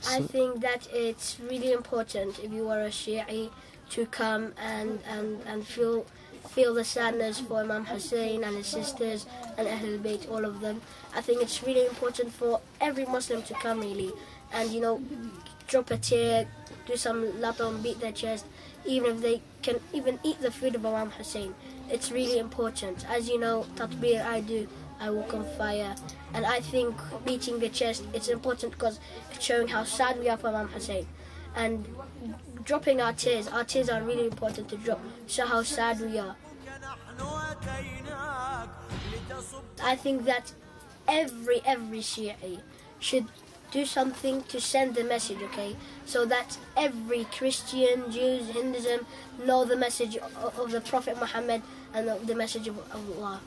I think that it's really important if you are a Shi'i to come and feel the sadness for Imam Hussein and his sisters and Ahlul Bayt, all of them. I think it's really important for every Muslim to come really and, you know, drop a tear, do some latam, beat their chest, even if they can even eat the food of Imam Hussein. It's really important. As you know, tatbir I walk on fire. And I think beating the chest, it's important because it's showing how sad we are for Imam Hussein. And dropping our tears are really important to drop, show how sad we are. I think that every Shi'i should do something to send the message, okay? So that every Christian, Jews, Hinduism know the message of the Prophet Muhammad and the message of Allah.